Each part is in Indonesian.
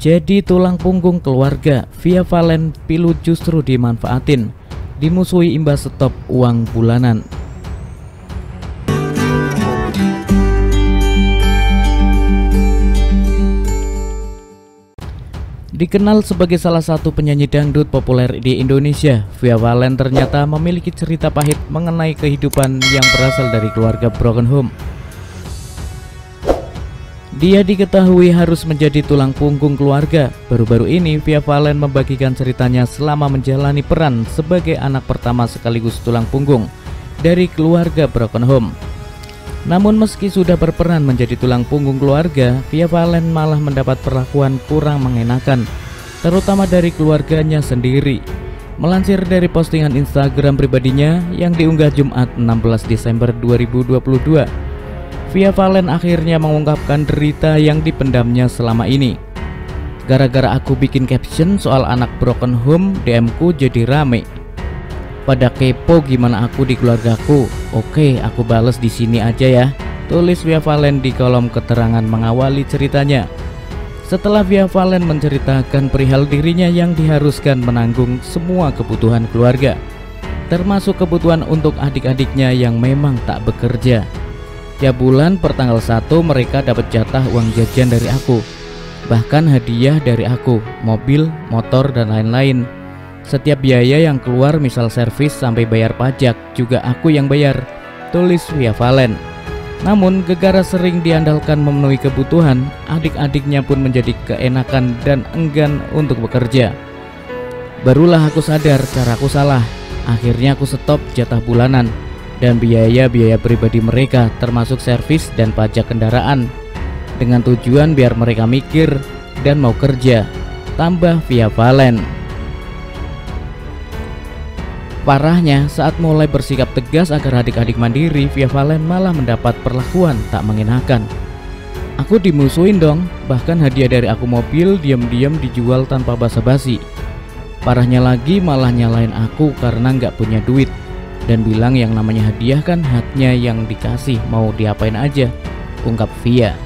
Jadi tulang punggung keluarga, Via Valen pilu justru dimanfaatin, dimusuhi imbas stop uang bulanan. Dikenal sebagai salah satu penyanyi dangdut populer di Indonesia, Via Valen ternyata memiliki cerita pahit mengenai kehidupan yang berasal dari keluarga broken home. Dia diketahui harus menjadi tulang punggung keluarga. Baru-baru ini Via Valen membagikan ceritanya selama menjalani peran sebagai anak pertama sekaligus tulang punggung dari keluarga broken home. Namun meski sudah berperan menjadi tulang punggung keluarga, Via Valen malah mendapat perlakuan kurang mengenakan, terutama dari keluarganya sendiri. Melansir dari postingan Instagram pribadinya yang diunggah Jumat 16 Desember 2022, Via Valen akhirnya mengungkapkan derita yang dipendamnya selama ini. Gara-gara aku bikin caption soal anak broken home, DM-ku jadi rame. Pada kepo gimana aku di keluargaku. Oke, aku bales di sini aja ya, tulis Via Valen di kolom keterangan mengawali ceritanya. Setelah Via Valen menceritakan perihal dirinya yang diharuskan menanggung semua kebutuhan keluarga, termasuk kebutuhan untuk adik-adiknya yang memang tak bekerja. Tiap bulan per tanggal 1 mereka dapat jatah uang jajan dari aku, bahkan hadiah dari aku, mobil, motor, dan lain-lain. Setiap biaya yang keluar misal servis sampai bayar pajak juga aku yang bayar, tulis Via Valen. Namun gegara sering diandalkan memenuhi kebutuhan, adik-adiknya pun menjadi keenakan dan enggan untuk bekerja. Barulah aku sadar caraku salah. Akhirnya aku stop jatah bulanan dan biaya-biaya pribadi mereka termasuk servis dan pajak kendaraan, dengan tujuan biar mereka mikir dan mau kerja, tambah Via Valen. Parahnya, saat mulai bersikap tegas agar adik-adik mandiri, Via Valen malah mendapat perlakuan tak mengenakan. Aku dimusuhin dong, bahkan hadiah dari aku mobil diam-diam dijual tanpa basa-basi. Parahnya lagi malah nyalain aku karena nggak punya duit dan bilang yang namanya hadiah kan haknya yang dikasih, mau diapain aja, ungkap Via.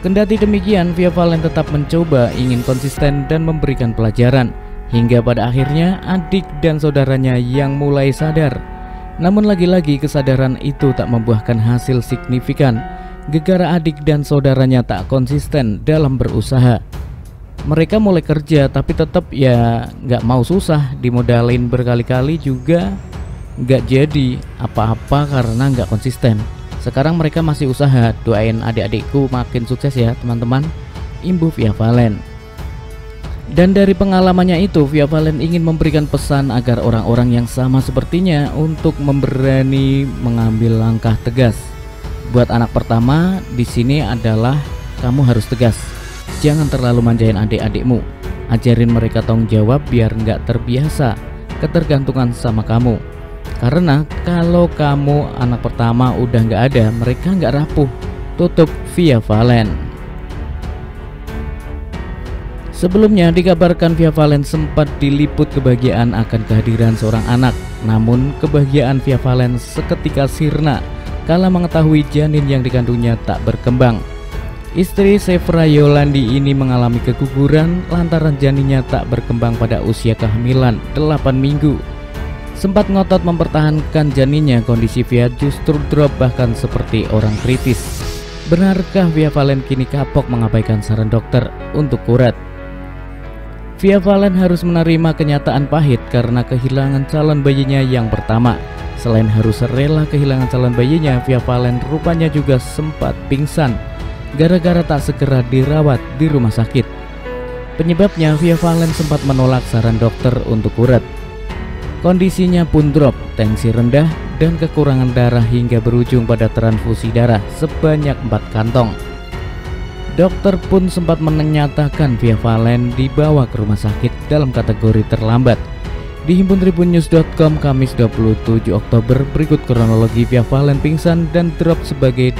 Kendati demikian, Via Valen tetap mencoba ingin konsisten dan memberikan pelajaran, hingga pada akhirnya adik dan saudaranya yang mulai sadar. Namun lagi-lagi kesadaran itu tak membuahkan hasil signifikan, gegara adik dan saudaranya tak konsisten dalam berusaha. Mereka mulai kerja tapi tetap ya nggak mau susah, dimodalin berkali-kali juga nggak jadi apa-apa karena nggak konsisten. Sekarang mereka masih usaha, doain adik-adikku makin sukses ya teman-teman, imbuh Via Valen. Dan dari pengalamannya itu, Via Valen ingin memberikan pesan agar orang-orang yang sama sepertinya untuk memberani mengambil langkah tegas. Buat anak pertama di sini adalah kamu harus tegas, jangan terlalu manjain adik-adikmu, ajarin mereka tanggung jawab biar nggak terbiasa ketergantungan sama kamu. Karena kalau kamu anak pertama udah nggak ada, mereka nggak rapuh, tutup Via Valen. Sebelumnya dikabarkan Via Valen sempat diliput kebahagiaan akan kehadiran seorang anak. Namun kebahagiaan Via Valen seketika sirna kala mengetahui janin yang dikandungnya tak berkembang. Istri Sevra Yolandi ini mengalami keguguran lantaran janinnya tak berkembang pada usia kehamilan 8 minggu. Sempat ngotot mempertahankan janinnya, kondisi Via justru drop bahkan seperti orang kritis. Benarkah Via Valen kini kapok mengabaikan saran dokter untuk kuret? Via Valen harus menerima kenyataan pahit karena kehilangan calon bayinya yang pertama. Selain harus rela kehilangan calon bayinya, Via Valen rupanya juga sempat pingsan gara-gara tak segera dirawat di rumah sakit. Penyebabnya, Via Valen sempat menolak saran dokter untuk kuret. Kondisinya pun drop, tensi rendah, dan kekurangan darah hingga berujung pada transfusi darah sebanyak 4 kantong. Dokter pun sempat menyatakan Via Valen dibawa ke rumah sakit dalam kategori terlambat. Dihimpun tribunnews.com Kamis 27 Oktober, berikut kronologi Via Valen pingsan dan drop sebagai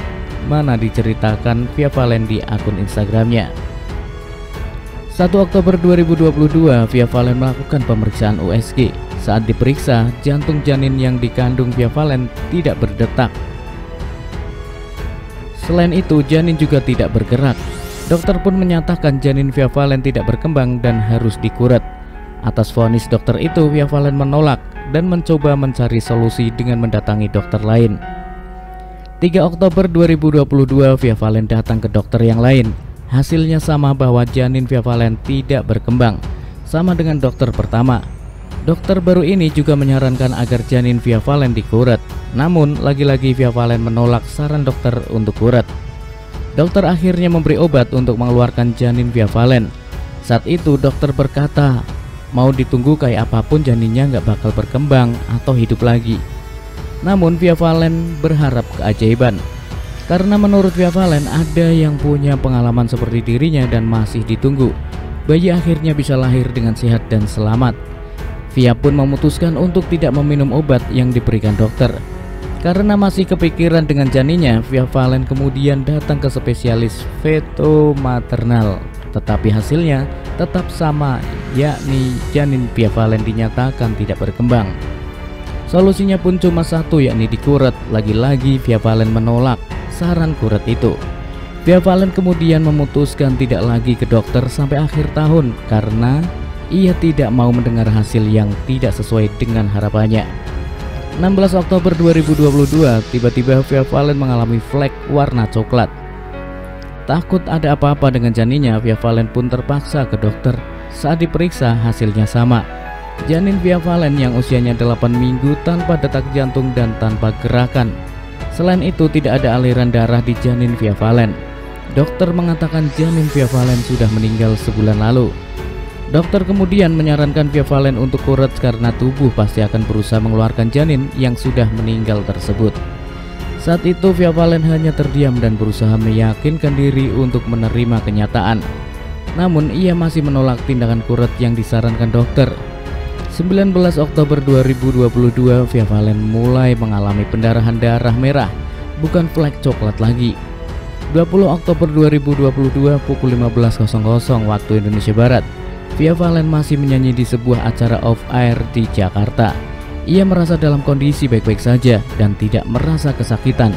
mana diceritakan Via Valen di akun Instagramnya. 1 Oktober 2022, Via Valen melakukan pemeriksaan USG. Saat diperiksa, jantung janin yang dikandung Via Valen tidak berdetak. Selain itu, janin juga tidak bergerak. Dokter pun menyatakan janin Via Valen tidak berkembang dan harus dikuret. Atas vonis dokter itu, Via Valen menolak dan mencoba mencari solusi dengan mendatangi dokter lain. 3 Oktober 2022, Via Valen datang ke dokter yang lain. Hasilnya sama bahwa janin Via Valen tidak berkembang, sama dengan dokter pertama. Dokter baru ini juga menyarankan agar janin Via Valen dikuret. Namun, lagi-lagi Via Valen menolak saran dokter untuk kuret. Dokter akhirnya memberi obat untuk mengeluarkan janin Via Valen. Saat itu dokter berkata, mau ditunggu kayak apapun janinnya nggak bakal berkembang atau hidup lagi. Namun Via Valen berharap keajaiban, karena menurut Via Valen ada yang punya pengalaman seperti dirinya dan masih ditunggu. Bayi akhirnya bisa lahir dengan sehat dan selamat. Via pun memutuskan untuk tidak meminum obat yang diberikan dokter. Karena masih kepikiran dengan janinnya, Via Valen kemudian datang ke spesialis feto maternal. Tetapi hasilnya tetap sama, yakni janin Via Valen dinyatakan tidak berkembang. Solusinya pun cuma satu, yakni dikuret. Lagi-lagi Via Valen menolak saran kuret itu. Via Valen kemudian memutuskan tidak lagi ke dokter sampai akhir tahun karena ia tidak mau mendengar hasil yang tidak sesuai dengan harapannya. 16 Oktober 2022, tiba-tiba Via Valen mengalami flek warna coklat. Takut ada apa-apa dengan janinnya, Via Valen pun terpaksa ke dokter. Saat diperiksa, hasilnya sama. Janin Via Valen yang usianya 8 minggu tanpa detak jantung dan tanpa gerakan. Selain itu, tidak ada aliran darah di janin Via Valen. Dokter mengatakan janin Via Valen sudah meninggal sebulan lalu. Dokter kemudian menyarankan Via Valen untuk kuret karena tubuh pasti akan berusaha mengeluarkan janin yang sudah meninggal tersebut. Saat itu Via Valen hanya terdiam dan berusaha meyakinkan diri untuk menerima kenyataan. Namun ia masih menolak tindakan kuret yang disarankan dokter. 19 Oktober 2022, Via Valen mulai mengalami pendarahan darah merah, bukan flek coklat lagi. 20 Oktober 2022 pukul 15.00 waktu Indonesia Barat, Via Valen masih menyanyi di sebuah acara off-air di Jakarta. Ia merasa dalam kondisi baik-baik saja dan tidak merasa kesakitan.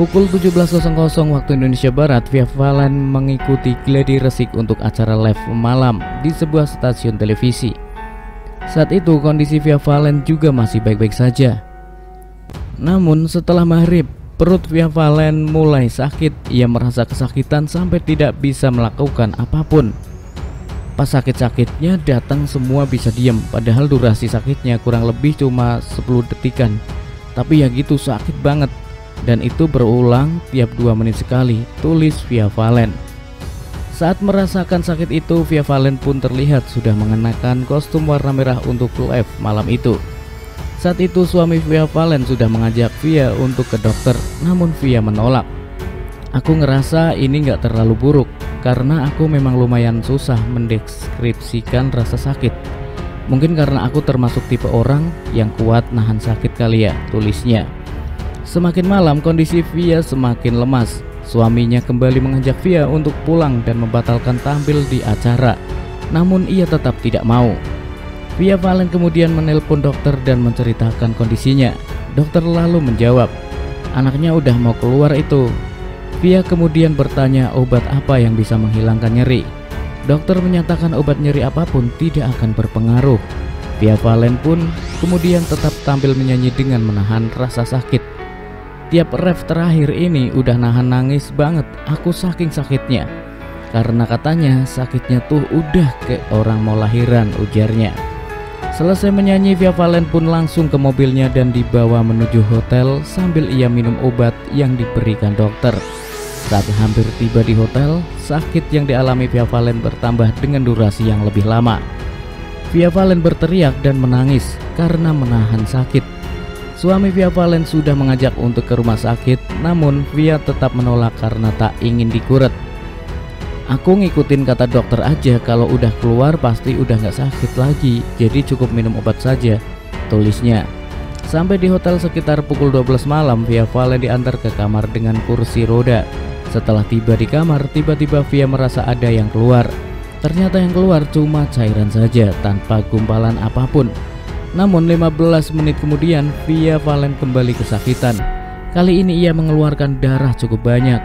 Pukul 17.00 waktu Indonesia Barat, Via Valen mengikuti gladi resik untuk acara live malam di sebuah stasiun televisi. Saat itu kondisi Via Valen juga masih baik-baik saja. Namun setelah maghrib, perut Via Valen mulai sakit. Ia merasa kesakitan sampai tidak bisa melakukan apapun. Pas sakit-sakitnya datang semua bisa diam, padahal durasi sakitnya kurang lebih cuma 10 detikan. Tapi ya gitu, sakit banget. Dan itu berulang tiap 2 menit sekali, tulis Via Valen. Saat merasakan sakit itu, Via Valen pun terlihat sudah mengenakan kostum warna merah untuk live malam itu. Saat itu suami Via Valen sudah mengajak Via untuk ke dokter, namun Via menolak. Aku ngerasa ini gak terlalu buruk, karena aku memang lumayan susah mendeskripsikan rasa sakit. Mungkin karena aku termasuk tipe orang yang kuat nahan sakit kali ya, tulisnya. Semakin malam kondisi Via semakin lemas. Suaminya kembali mengajak Via untuk pulang dan membatalkan tampil di acara. Namun ia tetap tidak mau. Via Valen kemudian menelpon dokter dan menceritakan kondisinya. Dokter lalu menjawab, anaknya udah mau keluar itu. Via kemudian bertanya obat apa yang bisa menghilangkan nyeri. Dokter menyatakan obat nyeri apapun tidak akan berpengaruh. Via Valen pun kemudian tetap tampil menyanyi dengan menahan rasa sakit. Tiap ref terakhir ini udah nahan nangis banget, aku saking sakitnya. Karena katanya sakitnya tuh udah kayak orang mau lahiran, ujarnya. Selesai menyanyi, Via Valen pun langsung ke mobilnya dan dibawa menuju hotel sambil ia minum obat yang diberikan dokter. Saat hampir tiba di hotel, sakit yang dialami Via Valen bertambah dengan durasi yang lebih lama. Via Valen berteriak dan menangis karena menahan sakit. Suami Via Valen sudah mengajak untuk ke rumah sakit, namun Via tetap menolak karena tak ingin dikuret. Aku ngikutin kata dokter aja, kalau udah keluar pasti udah gak sakit lagi, jadi cukup minum obat saja, tulisnya. Sampai di hotel sekitar pukul 12 malam, Via Valen diantar ke kamar dengan kursi roda. Setelah tiba di kamar, tiba-tiba Via merasa ada yang keluar. Ternyata yang keluar cuma cairan saja, tanpa gumpalan apapun. Namun 15 menit kemudian Via Valen kembali kesakitan. Kali ini ia mengeluarkan darah cukup banyak.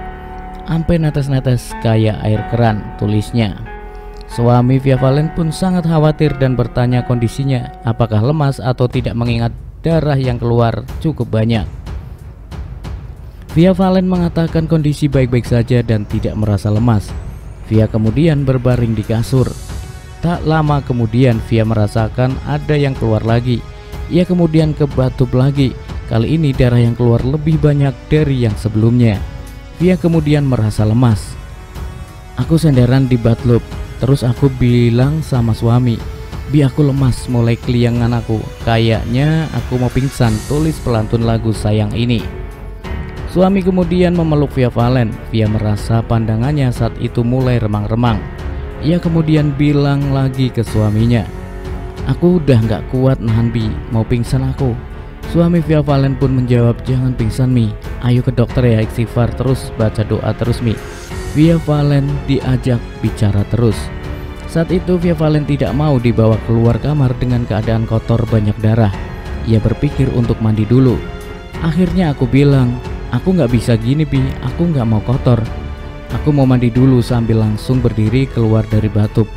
sampai netes-netes kayak air keran, tulisnya. Suami Via Valen pun sangat khawatir dan bertanya kondisinya, apakah lemas atau tidak mengingat darah yang keluar cukup banyak. Via Valen mengatakan kondisi baik-baik saja dan tidak merasa lemas. Via kemudian berbaring di kasur. Tak lama kemudian Via merasakan ada yang keluar lagi. Ia kemudian kebatup lagi. Kali ini darah yang keluar lebih banyak dari yang sebelumnya. Via kemudian merasa lemas. Aku senderan di bathtub. Terus aku bilang sama suami, "Bi, aku lemas, mulai keliangan aku. Kayaknya aku mau pingsan," tulis pelantun lagu Sayang ini. Suami kemudian memeluk Via Valen. Via merasa pandangannya saat itu mulai remang-remang. Ia kemudian bilang lagi ke suaminya, "Aku udah gak kuat nahan Bi, mau pingsan aku." Suami Via Valen pun menjawab, "Jangan pingsan Mi, ayo ke dokter ya, istighfar terus, baca doa terus Mi." Via Valen diajak bicara terus. Saat itu Via Valen tidak mau dibawa keluar kamar dengan keadaan kotor banyak darah. Ia berpikir untuk mandi dulu. Akhirnya aku bilang, "Aku gak bisa gini Bi, aku gak mau kotor. Aku mau mandi dulu," sambil langsung berdiri keluar dari bathtub.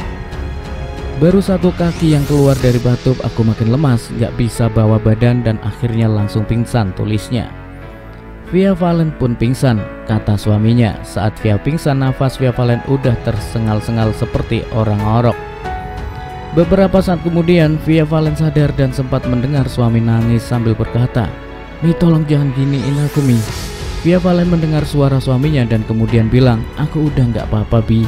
Baru satu kaki yang keluar dari bathtub, aku makin lemas, gak bisa bawa badan dan akhirnya langsung pingsan, tulisnya. Via Valen pun pingsan, kata suaminya. Saat Via pingsan, nafas Via Valen udah tersengal-sengal seperti orang ngorok. Beberapa saat kemudian Via Valen sadar dan sempat mendengar suami nangis sambil berkata, "Mi, tolong jangan giniin aku Mi." Via Valen mendengar suara suaminya dan kemudian bilang, "Aku udah gak apa-apa Bi."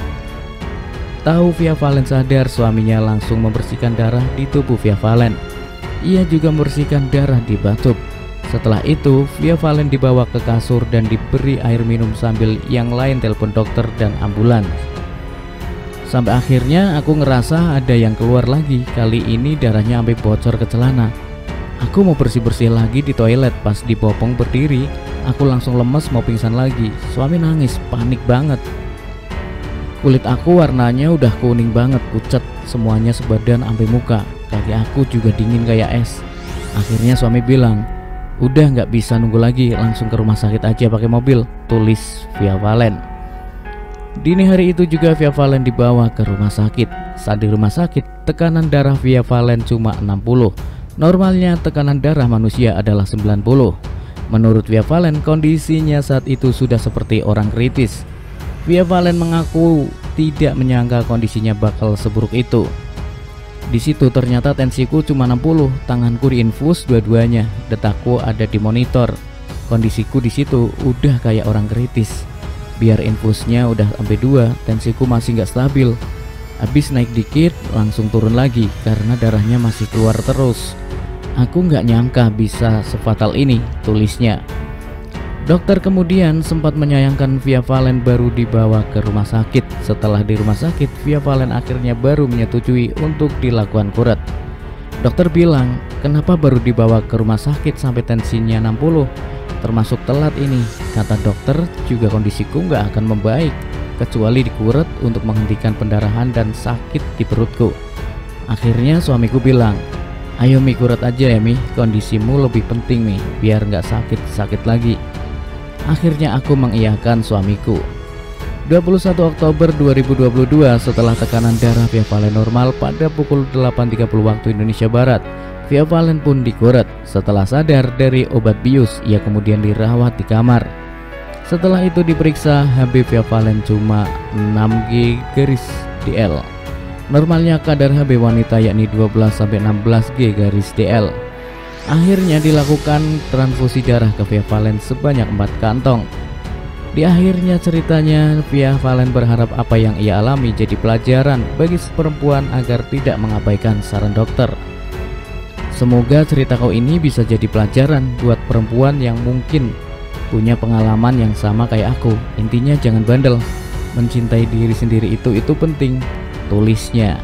Tahu Via Valen sadar, suaminya langsung membersihkan darah di tubuh Via Valen. Ia juga membersihkan darah di bathtub. Setelah itu Via Valen dibawa ke kasur dan diberi air minum sambil yang lain telepon dokter dan ambulans. Sampai akhirnya aku ngerasa ada yang keluar lagi. Kali ini darahnya sampai bocor ke celana. Aku mau bersih-bersih lagi di toilet. Pas dipopong berdiri, aku langsung lemes mau pingsan lagi. Suami nangis, panik banget. Kulit aku warnanya udah kuning banget, pucat semuanya sebadan sampai muka. Kaki aku juga dingin kayak es. Akhirnya suami bilang, "Udah nggak bisa nunggu lagi, langsung ke rumah sakit aja pakai mobil," tulis Via Valen. Dini hari itu juga Via Valen dibawa ke rumah sakit. Saat di rumah sakit, tekanan darah Via Valen cuma 60. Normalnya tekanan darah manusia adalah 90. Menurut Via Valen, kondisinya saat itu sudah seperti orang kritis. Via Valen mengaku tidak menyangka kondisinya bakal seburuk itu. Di situ ternyata tensiku cuma 60, tanganku diinfus dua-duanya, detakku ada di monitor. Kondisiku di situ udah kayak orang kritis. Biar infusnya udah sampai 2, tensiku masih nggak stabil. Habis naik dikit langsung turun lagi karena darahnya masih keluar terus. Aku nggak nyangka bisa sefatal ini, tulisnya. Dokter kemudian sempat menyayangkan Via Valen baru dibawa ke rumah sakit. Setelah di rumah sakit, Via Valen akhirnya baru menyetujui untuk dilakukan kuret. Dokter bilang, "Kenapa baru dibawa ke rumah sakit sampai tensinya 60? Termasuk telat ini," kata dokter. "Juga kondisiku nggak akan membaik kecuali dikuret untuk menghentikan pendarahan dan sakit di perutku." Akhirnya suamiku bilang, "Ayo Mi, kuret aja ya Mi, kondisimu lebih penting Mi, biar nggak sakit-sakit lagi." Akhirnya aku mengiyakan suamiku. 21 Oktober 2022, setelah tekanan darah Via Valen normal pada pukul 8.30 waktu Indonesia Barat, Via Valen pun dikuret. Setelah sadar dari obat bius, ia kemudian dirawat di kamar. Setelah itu diperiksa, HB Via Valen cuma 6G/DL. Normalnya kadar HB wanita yakni 12-16G/DL. Akhirnya dilakukan transfusi darah ke Via Valen sebanyak 4 kantong. Di akhirnya ceritanya, Via Valen berharap apa yang ia alami jadi pelajaran bagi perempuan agar tidak mengabaikan saran dokter. Semoga cerita kau ini bisa jadi pelajaran buat perempuan yang mungkin punya pengalaman yang sama kayak aku. Intinya jangan bandel, mencintai diri sendiri itu penting, tulisnya.